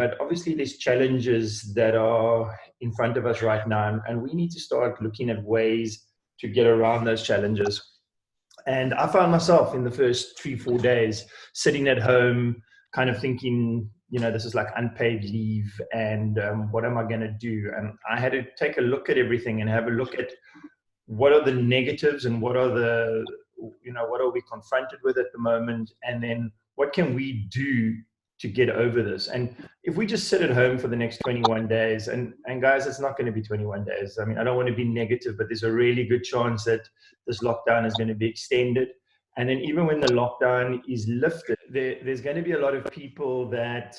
but obviously there's challenges that are in front of us right now, and we need to start looking at ways to get around those challenges. And I found myself in the first 3-4 days sitting at home, kind of thinking, this is like unpaid leave, and what am I going to do? And I had to take a look at everything and have a look at what are the negatives and what are what are we confronted with at the moment, and then what can we do to get over this. And if we just sit at home for the next 21 days, and guys, it's not going to be 21 days. I mean, I don't want to be negative, but there's a really good chance that this lockdown is going to be extended. And then even when the lockdown is lifted, there's going to be a lot of people that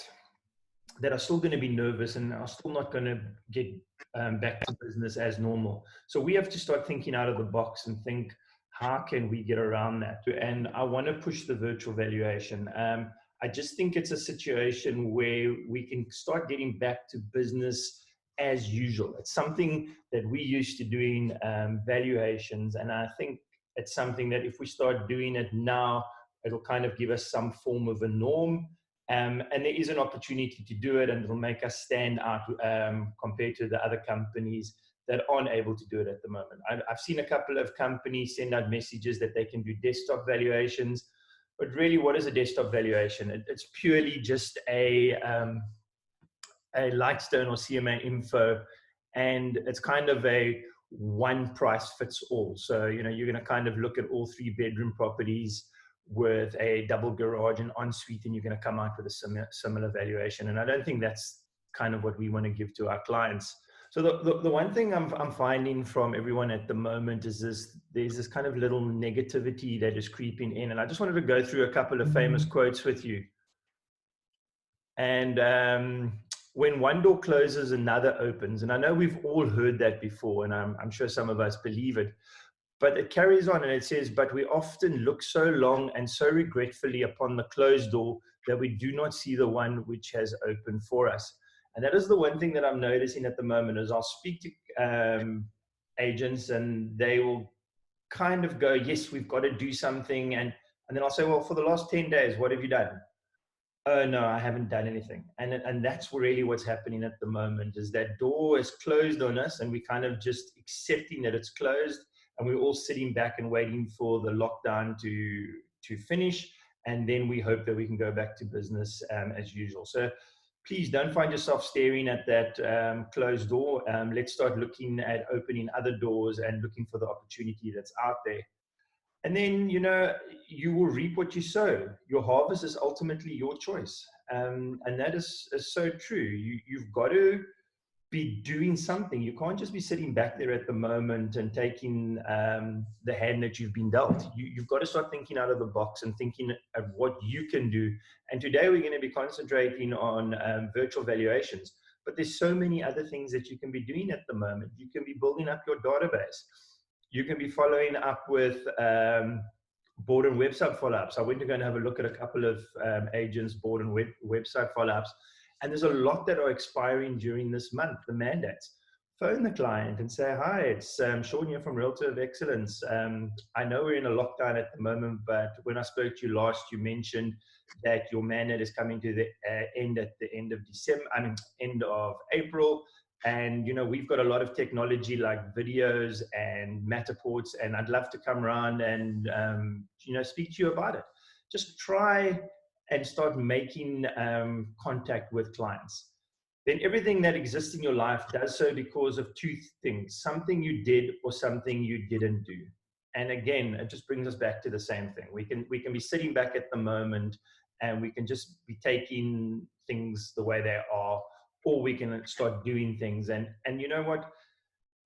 are still going to be nervous and are still not going to get back to business as normal. So we have to start thinking out of the box and think, how can we get around that? And I want to push the virtual valuation. I just think it's a situation where we can start getting back to business as usual. It's something that we used to doing valuations, and I think it's something that if we start doing it now, it'll kind of give us some form of a norm. And there is an opportunity to do it, and it'll make us stand out compared to the other companies that aren't able to do it at the moment. I've seen a couple of companies send out messages that they can do desktop valuations, but really, what is a desktop valuation? It's purely just a Lightstone or CMA info, and it's kind of a one price fits all. So, you're going to kind of look at all 3-bedroom properties with a double garage and ensuite, and you're going to come out with a similar valuation. And I don't think that's kind of what we want to give to our clients. So the one thing I'm finding from everyone at the moment is there's this kind of little negativity that is creeping in. And I just wanted to go through a couple of famous quotes with you. And when one door closes, another opens. And I know we've all heard that before, and I'm sure some of us believe it. But it carries on and it says, but we often look so long and so regretfully upon the closed door that we do not see the one which has opened for us. And that is the one thing that I'm noticing at the moment is I'll speak to agents, and they will kind of go, yes, we've got to do something. And then I'll say, well, for the last 10 days, what have you done? Oh, no, I haven't done anything. And that's really what's happening at the moment is that door is closed on us, and we kind of just accepting that it's closed. And we're all sitting back and waiting for the lockdown to finish. And then we hope that we can go back to business as usual. So please don't find yourself staring at that closed door. Let's start looking at opening other doors and looking for the opportunity that's out there. And then, you will reap what you sow. Your harvest is ultimately your choice. And that is so true. You've got to be doing something. You can't just be sitting back there at the moment and taking the hand that you've been dealt. You've got to start thinking out of the box and thinking of what you can do. And today we're going to be concentrating on virtual valuations, but there's so many other things that you can be doing at the moment. You can be building up your database. You can be following up with board and website follow-ups. I went to go and have a look at a couple of agents' board and website follow-ups. And there's a lot that are expiring during this month, the mandates. Phone the client and say, hi, it's Sean here from Realtor of Excellence. I know we're in a lockdown at the moment, but when I spoke to you last, you mentioned that your mandate is coming to the end at the end of December, end of April. And, we've got a lot of technology like videos and Matterports, and I'd love to come around and, speak to you about it. Just try and start making contact with clients. Then everything that exists in your life does so because of two things, something you did or something you didn't do. And again, it just brings us back to the same thing. We can be sitting back at the moment and we can just be taking things the way they are, or we can start doing things. And you know what?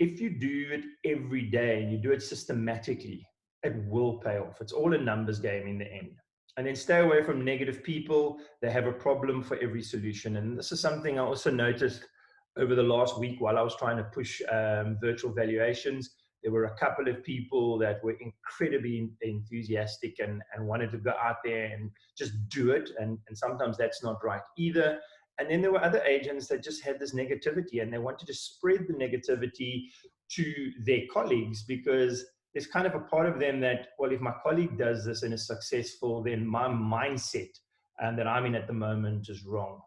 If you do it every day and you do it systematically, it will pay off. It's all a numbers game in the end. And then stay away from negative people. They have a problem for every solution. And this is something I also noticed over the last week while I was trying to push virtual valuations. There were a couple of people that were incredibly enthusiastic and wanted to go out there and just do it. And sometimes that's not right either. And then there were other agents that just had this negativity and they wanted to spread the negativity to their colleagues because there's kind of a part of them that, well, if my colleague does this and is successful, then my mindset that I'm in at the moment is wrong.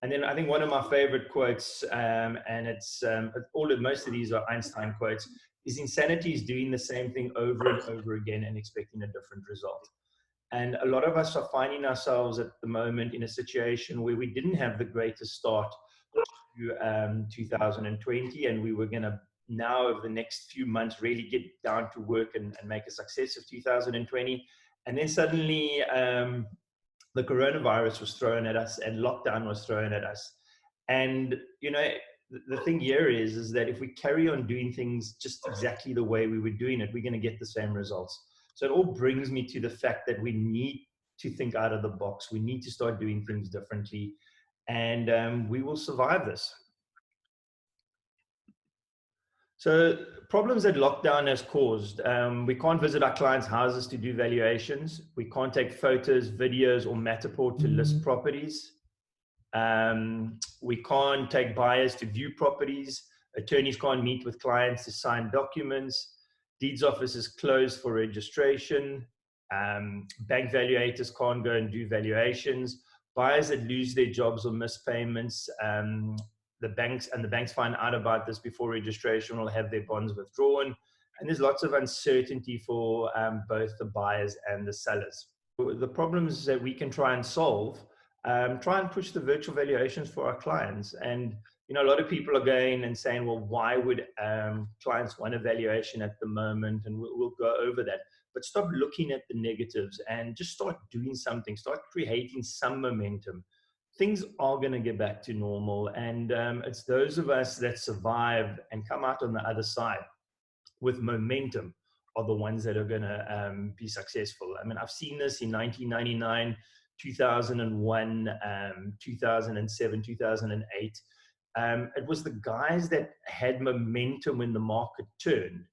And then I think one of my favorite quotes, and it's most of these are Einstein quotes, is insanity is doing the same thing over and over again and expecting a different result. And a lot of us are finding ourselves at the moment in a situation where we didn't have the greatest start to 2020, and we were going to now over the next few months really get down to work and make a success of 2020. And then suddenly the coronavirus was thrown at us and lockdown was thrown at us. And, you know, the thing here is that if we carry on doing things just exactly the way we were doing it, we're going to get the same results. So it all brings me to the fact that we need to think out of the box. We need to start doing things differently, and we will survive this. So problems that lockdown has caused. We can't visit our clients' houses to do valuations. We can't take photos, videos, or Matterport to list properties. We can't take buyers to view properties. Attorneys can't meet with clients to sign documents. Deeds offices closed for registration. Bank valuators can't go and do valuations. Buyers that lose their jobs or miss payments, the banks find out about this before registration, will have their bonds withdrawn. And there's lots of uncertainty for both the buyers and the sellers. The problems that we can try and solve, try and push the virtual valuations for our clients. And you know, a lot of people are going and saying, well, why would clients want a valuation at the moment? And we'll go over that. But stop looking at the negatives and just start doing something. Start creating some momentum. Things are going to get back to normal. And it's those of us that survive and come out on the other side with momentum are the ones that are going to be successful. I mean, I've seen this in 1999, 2001, 2007, 2008. It was the guys that had momentum when the market turned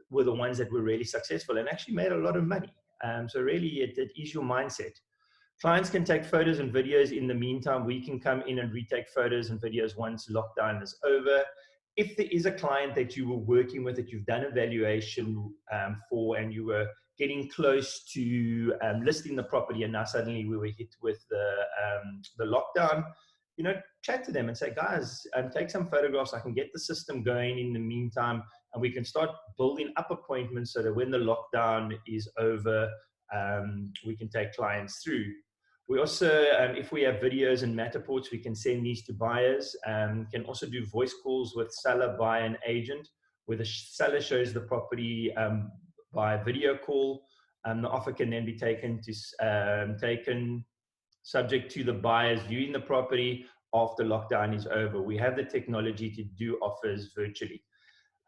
were the ones that were really successful and actually made a lot of money. So really, it is your mindset. Clients can take photos and videos in the meantime. We can come in and retake photos and videos once lockdown is over. If there is a client that you were working with, that you've done a valuation for, and you were getting close to listing the property, and now suddenly we were hit with the lockdown, you know, chat to them and say, guys, take some photographs. I can get the system going in the meantime, and we can start building up appointments so that when the lockdown is over, we can take clients through. We also, if we have videos and Matterports, we can send these to buyers. Can also do voice calls with seller, buyer, and agent, where the seller shows the property by video call. The offer can then be taken subject to the buyers viewing the property after lockdown is over. We have the technology to do offers virtually.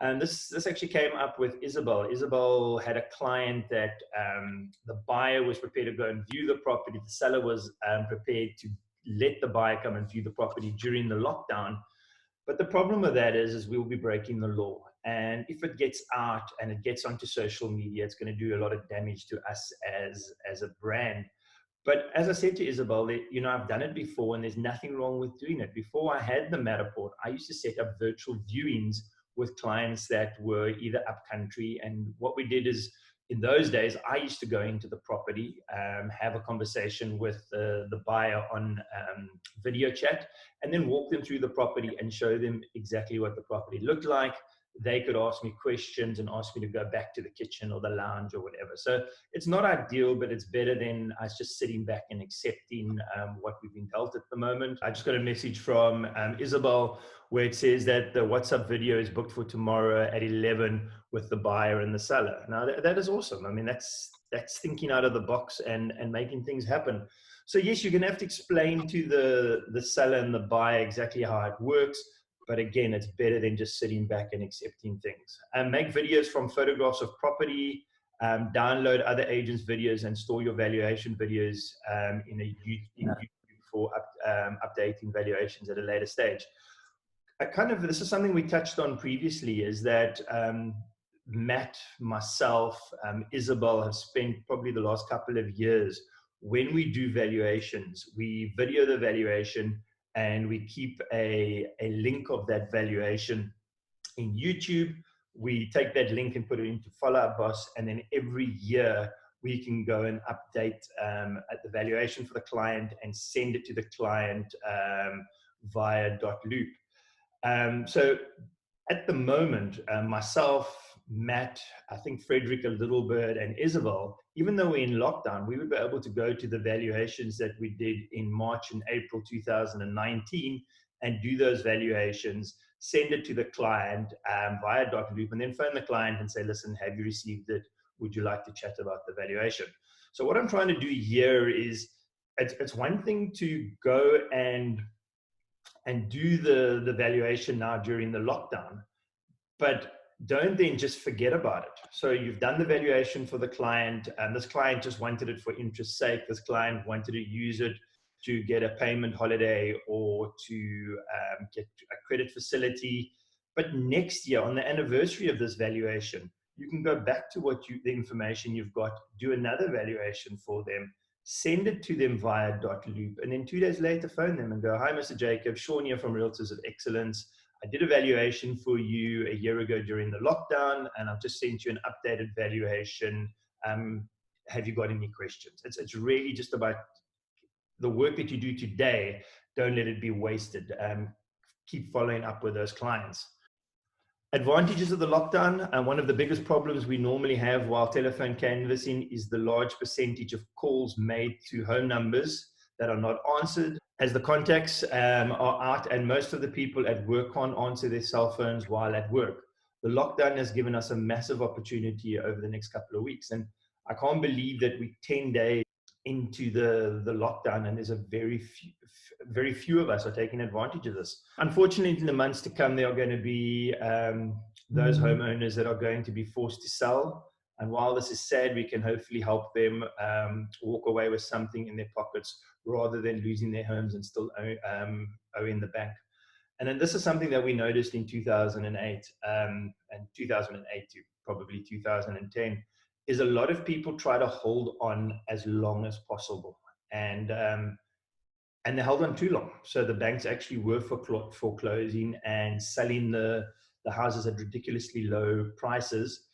And this actually came up with Isabel. Isabel had a client that the buyer was prepared to go and view the property. The seller was prepared to let the buyer come and view the property during the lockdown. But the problem with that is we will be breaking the law. And if it gets out and it gets onto social media, it's going to do a lot of damage to us as a brand. But as I said to Isabel, you know, I've done it before and there's nothing wrong with doing it. Before I had the Matterport, I used to set up virtual viewings with clients that were either up country. And what we did is, in those days, I used to go into the property, have a conversation with the buyer on video chat, and then walk them through the property and show them exactly what the property looked like. They could ask me questions and ask me to go back to the kitchen or the lounge or whatever. So it's not ideal, but it's better than us just sitting back and accepting what we've been dealt at the moment. I just got a message from Isabel where it says that the WhatsApp video is booked for tomorrow at 11 with the buyer and the seller. Now that is awesome. I mean, that's thinking out of the box and making things happen. So yes, you're going to have to explain to the seller and the buyer exactly how it works. But again, it's better than just sitting back and accepting things. Make videos from photographs of property, download other agents' videos and store your valuation videos in YouTube for updating valuations at a later stage. This is something we touched on previously, is that Matt, myself, Isabel have spent probably the last couple of years, when we do valuations, we video the valuation, and we keep a link of that valuation in YouTube. We take that link and put it into Follow Up Boss, and then every year we can go and update at the valuation for the client and send it to the client via .loop. So at the moment, myself, Matt, I think Frederick, a little bird, and Isabel, even though we're in lockdown, we would be able to go to the valuations that we did in March and April 2019 and do those valuations, send it to the client via .loop, and then phone the client and say, listen, have you received it? Would you like to chat about the valuation? So what I'm trying to do here is, it's one thing to go and do the valuation now during the lockdown, but don't then just forget about it. So you've done the valuation for the client, and this client just wanted it for interest's sake. This client wanted to use it to get a payment holiday or to get a credit facility. But next year, on the anniversary of this valuation, you can go back to the information you've got, do another valuation for them, send it to them via .loop, and then 2 days later phone them and go, hi, Mr. Jacob, Sean here from Realtors of Excellence. I did a valuation for you a year ago during the lockdown, and I've just sent you an updated valuation. Have you got any questions? It's really just about the work that you do today. Don't let it be wasted. Keep following up with those clients. Advantages of the lockdown, and one of the biggest problems we normally have while telephone canvassing is the large percentage of calls made to home numbers that are not answered, as the contacts are out and most of the people at work can't answer their cell phones while at work. The lockdown has given us a massive opportunity over the next couple of weeks, and I can't believe that we're 10 days into the lockdown and there's a very few of us are taking advantage of this. Unfortunately, in the months to come, there are going to be those homeowners that are going to be forced to sell. And while this is sad, we can hopefully help them walk away with something in their pockets rather than losing their homes and still owing the bank. And then this is something that we noticed in 2008 and 2008 to probably 2010, is a lot of people try to hold on as long as possible. And they held on too long. So the banks actually were foreclosing and selling the houses at ridiculously low prices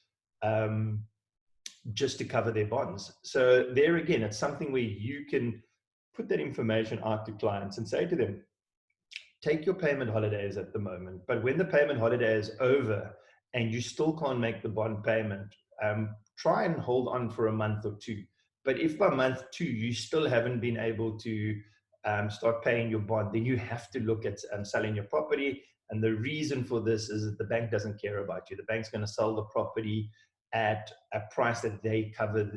just to cover their bonds. So there again, it's something where you can put that information out to clients and say to them, take your payment holidays at the moment, but when the payment holiday is over and you still can't make the bond payment, try and hold on for a month or two. But if by month 2 you still haven't been able to start paying your bond, then you have to look at selling your property. And the reason for this is that the bank doesn't care about you. The bank's going to sell the property at a price that they cover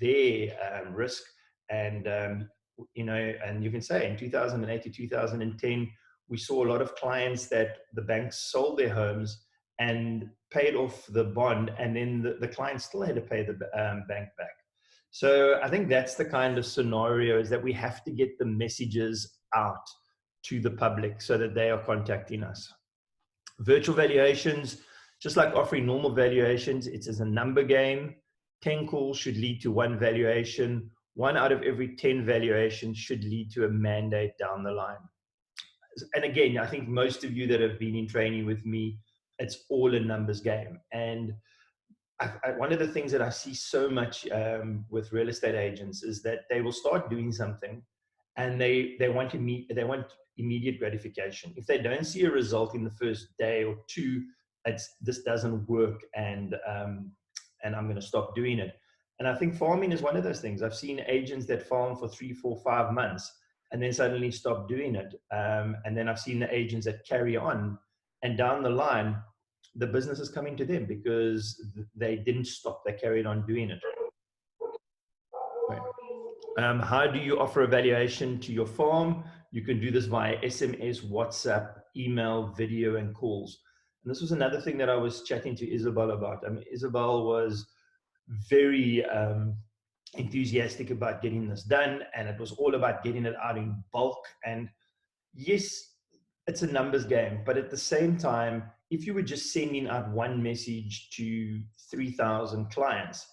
their risk. And and you can say in 2008 to 2010, we saw a lot of clients that the banks sold their homes and paid off the bond, and then the client still had to pay the bank back. So I think that's the kind of scenario, is that we have to get the messages out to the public so that they are contacting us. Virtual valuations, just like offering normal valuations, it's as a number game. 10 calls should lead to 1 valuation. 1 out of every 10 valuations should lead to a mandate down the line. And again, I think most of you that have been in training with me, it's all a numbers game. And one of the things that I see so much with real estate agents is that they will start doing something and they want immediate gratification. If they don't see a result in the first day or 2, this doesn't work, and I'm going to stop doing it. And I think farming is one of those things. I've seen agents that farm for 3, 4, 5 months and then suddenly stop doing it. And then I've seen the agents that carry on, and down the line, the business is coming to them because they didn't stop. They carried on doing it. How do you offer a valuation to your farm? You can do this via SMS, WhatsApp, email, video, and calls. And this was another thing that I was chatting to Isabel about. I mean, Isabel was very enthusiastic about getting this done, and it was all about getting it out in bulk. And yes, it's a numbers game, but at the same time, if you were just sending out one message to 3,000 clients,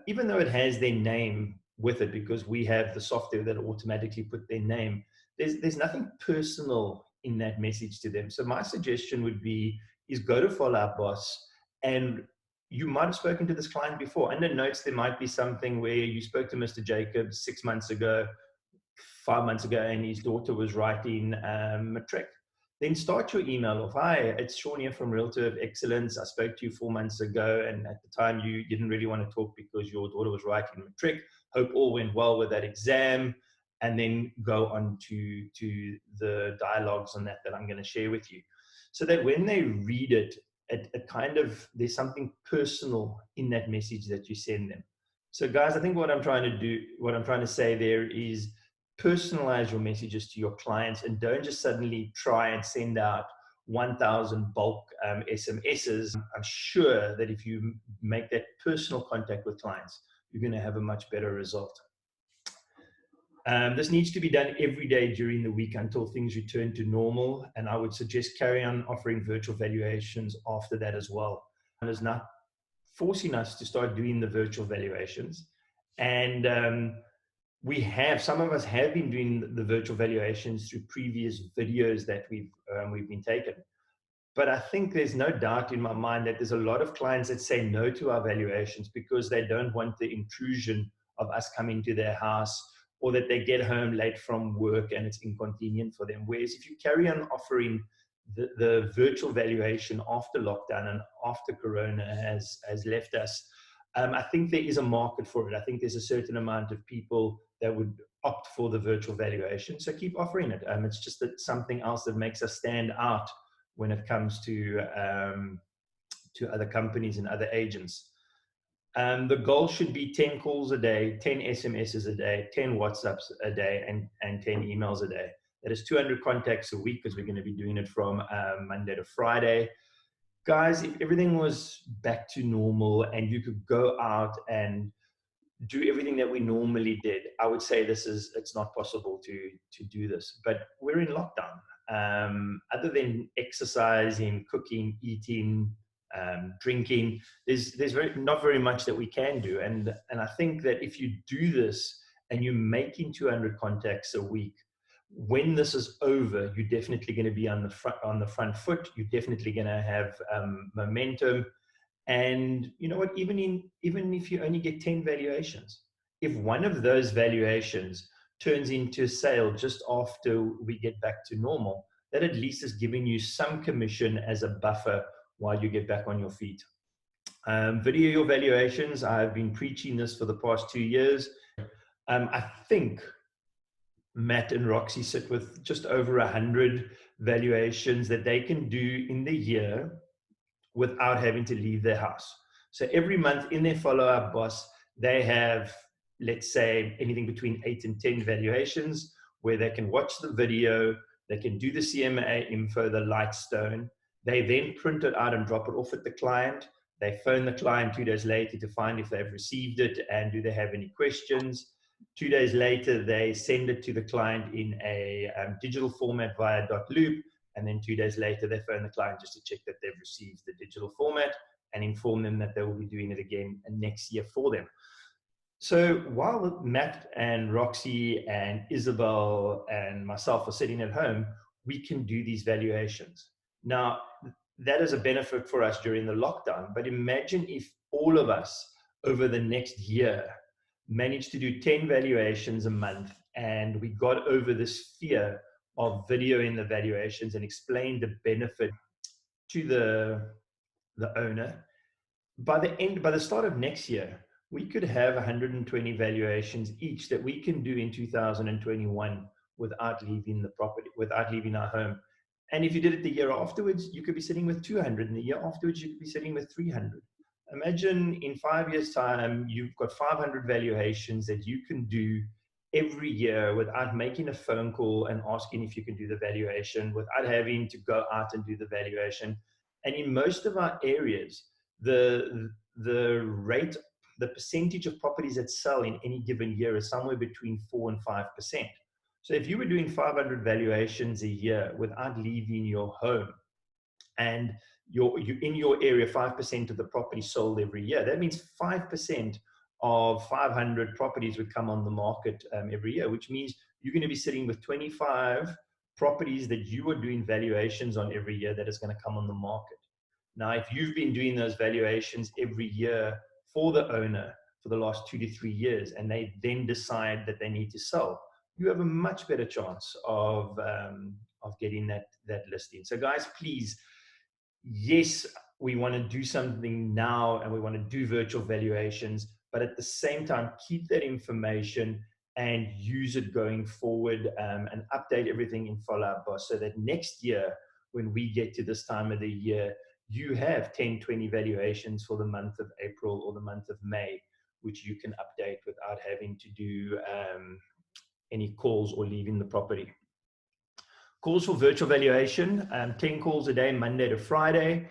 even though it has their name with it, because we have the software that automatically put their name, there's nothing personal in that message to them. So my suggestion would be is go to Follow Up Boss, and you might have spoken to this client before. Under notes, there might be something where you spoke to Mr. Jacobs 6 months ago. 5 months ago and his daughter was writing matric. Then start your email off. Hi, it's Sean here from Realtor of Excellence. I spoke to you 4 months ago, and at the time you didn't really want to talk because your daughter was writing matric. Hope all went well with that exam. And then go on to the dialogues on that I'm going to share with you. So that when they read it, it kind of, there's something personal in that message that you send them. So guys, I think what I'm trying to say there is personalize your messages to your clients and don't just suddenly try and send out 1,000 bulk SMSs. I'm sure that if you make that personal contact with clients, you're going to have a much better result. This needs to be done every day during the week until things return to normal. And I would suggest carry on offering virtual valuations after that as well. And it's not forcing us to start doing the virtual valuations. And some of us have been doing the virtual valuations through previous videos that we've been taken. But I think there's no doubt in my mind that there's a lot of clients that say no to our valuations because they don't want the intrusion of us coming to their house, or that they get home late from work and it's inconvenient for them. Whereas if you carry on offering the virtual valuation after lockdown and after Corona has left us, I think there is a market for it. I think there's a certain amount of people that would opt for the virtual valuation. So keep offering it. It's just something else that makes us stand out when it comes to other companies and other agents. The goal should be 10 calls a day, 10 SMSs a day, 10 WhatsApps a day, and 10 emails a day. That is 200 contacts a week because we're going to be doing it from Monday to Friday. Guys, if everything was back to normal and you could go out and do everything that we normally did, I would say it's not possible to do this. But we're in lockdown. Other than exercising, cooking, eating, drinking, there's not very much that we can do. And I think that if you do this and you're making 200 contacts a week, when this is over, you're definitely going to be on the front foot. You're definitely going to have momentum. And you know what? Even if you only get 10 valuations, if one of those valuations turns into a sale just after we get back to normal, that at least is giving you some commission as a buffer while you get back on your feet. Video your valuations. I've been preaching this for the past 2 years. I think Matt and Roxy sit with just over 100 valuations that they can do in the year without having to leave their house. So every month in their follow-up boss, they have, let's say, anything between 8 and 10 valuations where they can watch the video, they can do the CMA info, the Lightstone. They then print it out and drop it off at the client. They phone the client 2 days later to find if they've received it and do they have any questions. 2 days later, they send it to the client in a digital format via .loop. And then 2 days later, they phone the client just to check that they've received the digital format and inform them that they will be doing it again next year for them. So while Matt and Roxy and Isabel and myself are sitting at home, we can do these valuations. Now, that is a benefit for us during the lockdown. But imagine if all of us over the next year managed to do 10 valuations a month and we got over this fear of videoing the valuations and explain the benefit to the owner. By the start of next year, we could have 120 valuations each that we can do in 2021 without leaving the property, without leaving our home. And if you did it the year afterwards, you could be sitting with 200, and the year afterwards, you could be sitting with 300. Imagine in 5 years' time, you've got 500 valuations that you can do every year without making a phone call and asking if you can do the valuation, without having to go out and do the valuation. And in most of our areas, the percentage of properties that sell in any given year is somewhere between 4 and 5%. So if you were doing 500 valuations a year without leaving your home, and you in your area, 5% of the property sold every year, that means 5% of 500 properties would come on the market every year, which means you're going to be sitting with 25 properties that you are doing valuations on every year that is going to come on the market. Now, if you've been doing those valuations every year for the owner for the last 2 to 3 years, and they then decide that they need to sell, you have a much better chance of getting that listing. So guys, please, yes, we want to do something now and we want to do virtual valuations, but at the same time, keep that information and use it going forward, and update everything in Follow-Up Boss, so that next year, when we get to this time of the year, you have 10, 20 valuations for the month of April or the month of May, which you can update without having to do any calls or leaving the property. Calls for virtual valuation, 10 calls a day, Monday to Friday.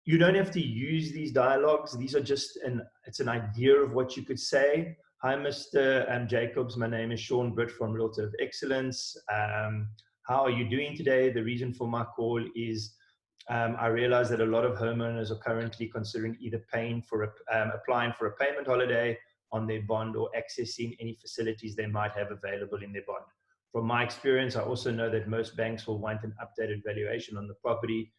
You don't have to use these dialogues. These are just it's an idea of what you could say. Hi, Mr. Jacobs. My name is Sean Britt from Realtor of Excellence. How are you doing today? The reason for my call is I realize that a lot of homeowners are currently considering either applying for a payment holiday on their bond or accessing any facilities they might have available in their bond. From my experience, I also know that most banks will want an updated valuation on the property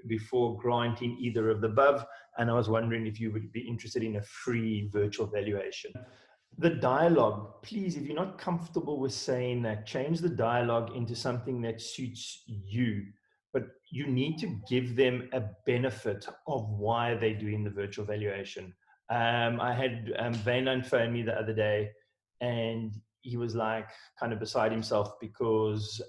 before granting either of the above. And I was wondering if you would be interested in a free virtual valuation. The dialogue, please, if you're not comfortable with saying that, change the dialogue into something that suits you. But you need to give them a benefit of why they're doing the virtual valuation. I had Vainland phone me the other day, and he was like kind of beside himself because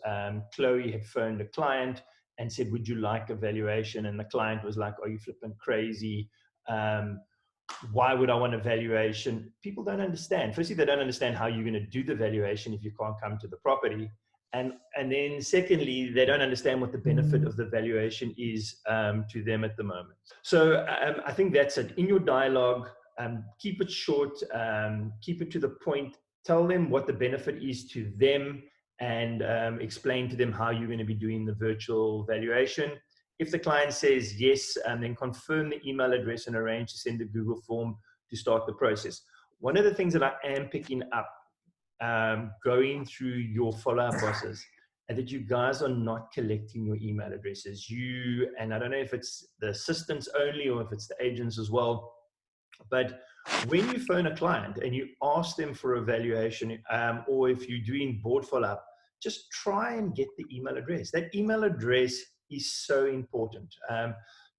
Chloe had phoned a client and said, would you like a valuation? And the client was like, are you flipping crazy? Why would I want a valuation? People don't understand. Firstly, they don't understand how you're going to do the valuation if you can't come to the property. And then secondly, they don't understand what the benefit of the valuation is to them at the moment. So I think that's it. In your dialogue, keep it short, keep it to the point. Tell them what the benefit is to them, and explain to them how you're going to be doing the virtual valuation. If the client says yes, then confirm the email address and arrange to send the Google form to start the process. One of the things that I am picking up going through your follow-up bosses, and that you guys are not collecting your email addresses. And I don't know if it's the assistants only or if it's the agents as well, but when you phone a client and you ask them for a valuation, or if you're doing board follow-up, just try and get the email address. That email address is so important.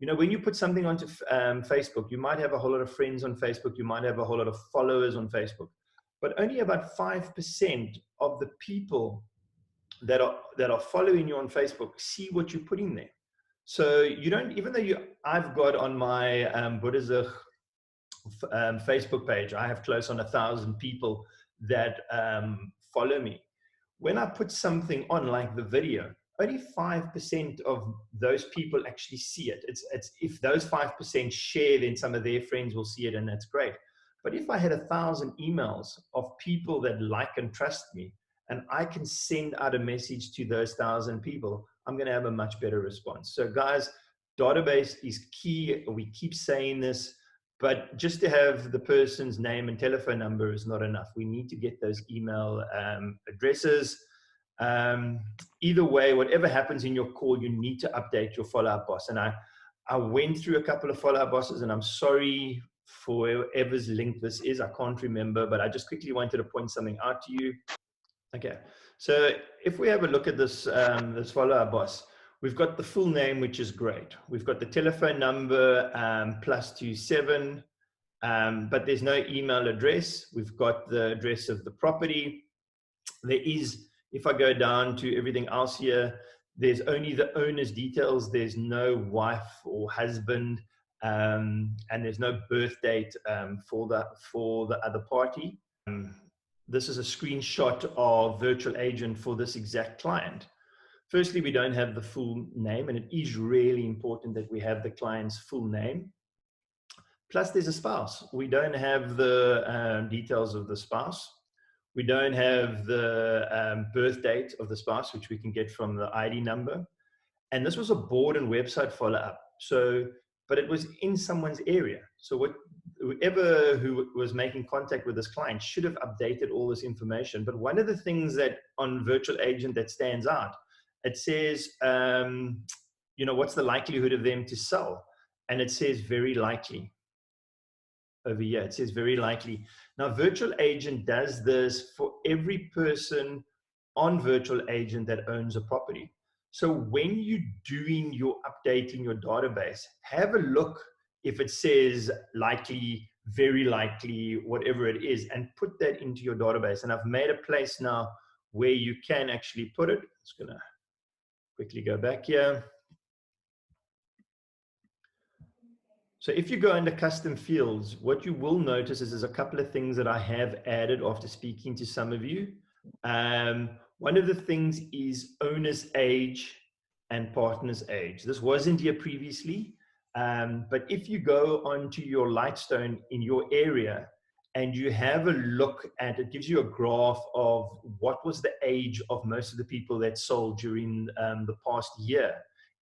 When you put something onto Facebook, you might have a whole lot of friends on Facebook, you might have a whole lot of followers on Facebook, but only about 5% of the people that are following you on Facebook see what you're putting there. So you don't, even though I've got on my Buddhizig Facebook page, I have close on 1,000 people that follow me. When I put something on, like the video, only 5% of those people actually see it. It's if those 5% share, then some of their friends will see it, and that's great. But if I had 1,000 emails of people that like and trust me, and I can send out a message to those 1,000 people, I'm going to have a much better response. So guys, database is key. We keep saying this, but just to have the person's name and telephone number is not enough. We need to get those email addresses. Either way, whatever happens in your call, you need to update your follow-up boss. And I went through a couple of follow-up bosses, and I'm sorry for whoever's link this is. I can't remember, but I just quickly wanted to point something out to you. Okay, so if we have a look at this, this follow-up boss, we've got the full name, which is great. We've got the telephone number, +27, but there's no email address. We've got the address of the property. There is, if I go down to everything else here, there's only the owner's details. There's no wife or husband, and there's no birth date for the other party. This is a screenshot of Virtual Agent for this exact client. Firstly, we don't have the full name, and it is really important that we have the client's full name. Plus, there's a spouse. We don't have the details of the spouse. We don't have the birth date of the spouse, which we can get from the ID number. And this was a board and website follow-up. But it was in someone's area. So whoever who was making contact with this client should have updated all this information. But one of the things that on Virtual Agent that stands out, it says, what's the likelihood of them to sell? And it says very likely. over here. It says very likely. Now, virtual agent does this for every person on virtual agent that owns a property. So when you're doing your updating your database, have a look if it says likely, very likely, whatever it is, and put that into your database. And I've made a place now where you can actually put it. I'm just gonna quickly go back here. So if you go under custom fields, what you will notice is there's a couple of things that I have added after speaking to some of you. One of the things is owner's age and partner's age. This wasn't here previously, but if you go onto your Lightstone in your area and you have a look at, it gives you a graph of what was the age of most of the people that sold during the past year.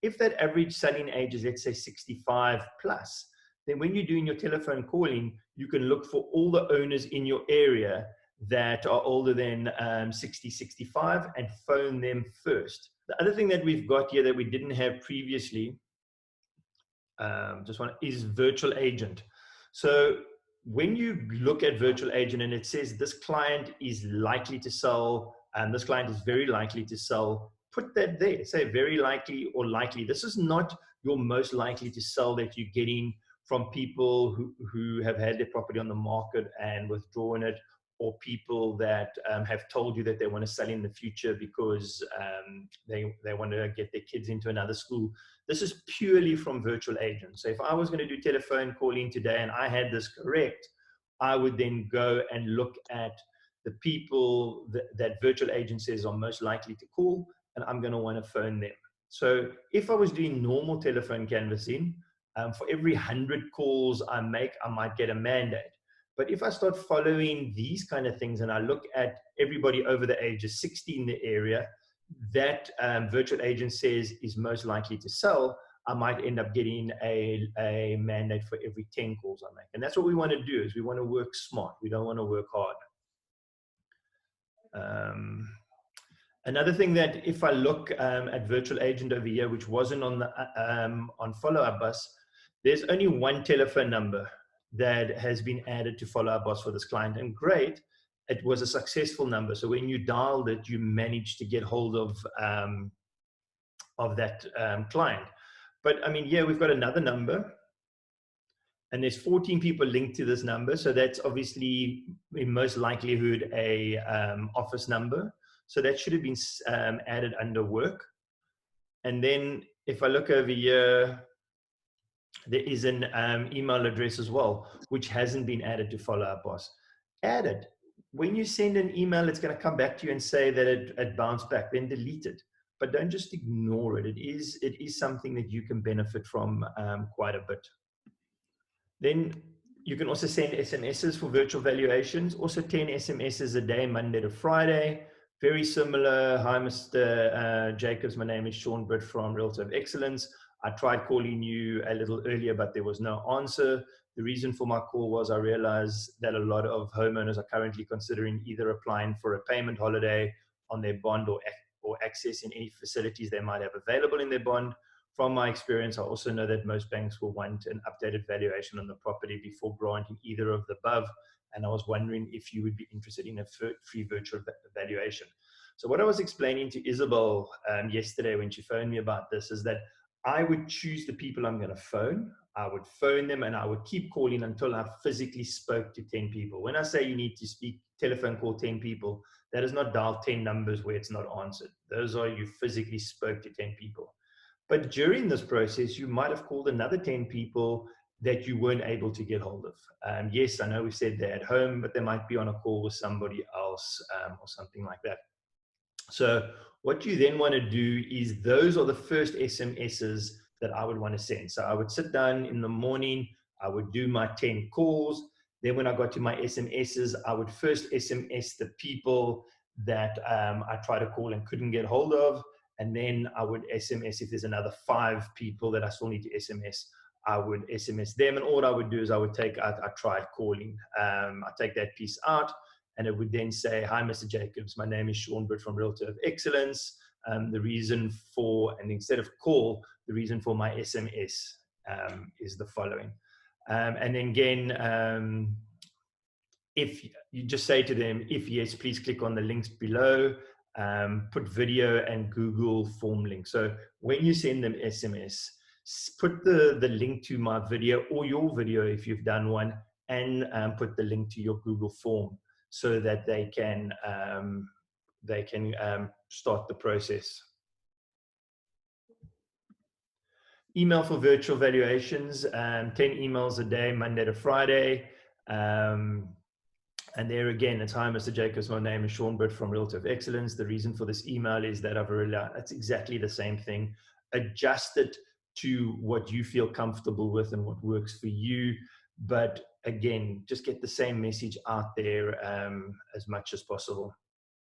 If that average selling age is, let's say, 65 plus, then when you're doing your telephone calling, you can look for all the owners in your area that are older than 60, 65 and phone them first. The other thing that we've got here that we didn't have previously is virtual agent. So when you look at virtual agent and it says this client is likely to sell and this client is very likely to sell, put that there. Say very likely or likely. This is not your most likely to sell that you're getting from people who have had their property on the market and withdrawn it, or people that have told you that they want to sell in the future because they want to get their kids into another school. This is purely from virtual agents. So if I was going to do telephone calling today and I had this correct, I would then go and look at the people that virtual agent says are most likely to call, and I'm going to want to phone them. So if I was doing normal telephone canvassing, for every 100 calls I make, I might get a mandate. But if I start following these kind of things and I look at everybody over the age of 60 in the area that virtual agent says is most likely to sell, I might end up getting a mandate for every 10 calls I make. And that's what we want to do, is we want to work smart. We don't want to work hard. Another thing that if I look at virtual agent over here, which wasn't on the on follow-up bus, there's only one telephone number that has been added to follow-up bus for this client, and great, it was a successful number. So when you dialed it, you managed to get hold of that client. But I mean, yeah, we've got another number, and there's 14 people linked to this number. So that's obviously in most likelihood a office number. So that should have been added under work. And then if I look over here, there is an email address as well, which hasn't been added to follow-up boss. Add it. When you send an email, it's going to come back to you and say that it bounced back, then delete it. But don't just ignore it. It is something that you can benefit from quite a bit. Then you can also send SMSs for virtual valuations, also 10 SMSs a day, Monday to Friday. Very similar. Hi, Mr. Jacobs. My name is Sean Britt from Realtor of Excellence. I tried calling you a little earlier, but there was no answer. The reason for my call was I realized that a lot of homeowners are currently considering either applying for a payment holiday on their bond or accessing any facilities they might have available in their bond. From my experience, I also know that most banks will want an updated valuation on the property before granting either of the above. And I was wondering if you would be interested in a free virtual valuation. So what I was explaining to Isabel yesterday when she phoned me about this is that I would choose the people I'm going to phone. I would phone them and I would keep calling until I physically spoke to 10 people. When I say you need to telephone call 10 people, that is not dial 10 numbers where it's not answered. Those are you physically spoke to 10 people. But during this process, you might have called another 10 people that you weren't able to get hold of. Yes, I know we said they're at home, but they might be on a call with somebody else or something like that. So what you then want to do is those are the first SMSs that I would want to send. So I would sit down in the morning, I would do my 10 calls. Then when I got to my SMSs, I would first SMS the people that I tried to call and couldn't get hold of. And then I would SMS if there's another 5 people that I still need to SMS, I would SMS them. And all I would do is I would take out, I tried calling. I take that piece out. And it would then say, hi, Mr. Jacobs, my name is Sean Britt from Realtor of Excellence. The reason for, and instead of call, the reason for my SMS is the following. And then again, if you just say to them, if yes, please click on the links below, put video and Google form link. So when you send them SMS, put the link to my video or your video if you've done one, and put the link to your Google form so that they can start the process. Email for virtual valuations, 10 emails a day, Monday to Friday. And there again, it's hi, Mr. Jacobs. My name is Sean Britt from Realtor of Excellence. The reason for this email is that it's exactly the same thing. Adjust it to what you feel comfortable with and what works for you. But again, just get the same message out there as much as possible.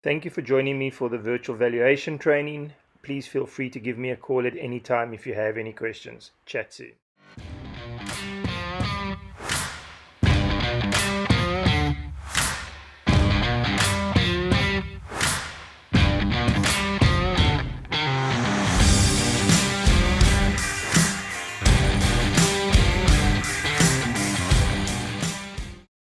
Thank you for joining me for the virtual valuation training. Please feel free to give me a call at any time if you have any questions. Chat soon.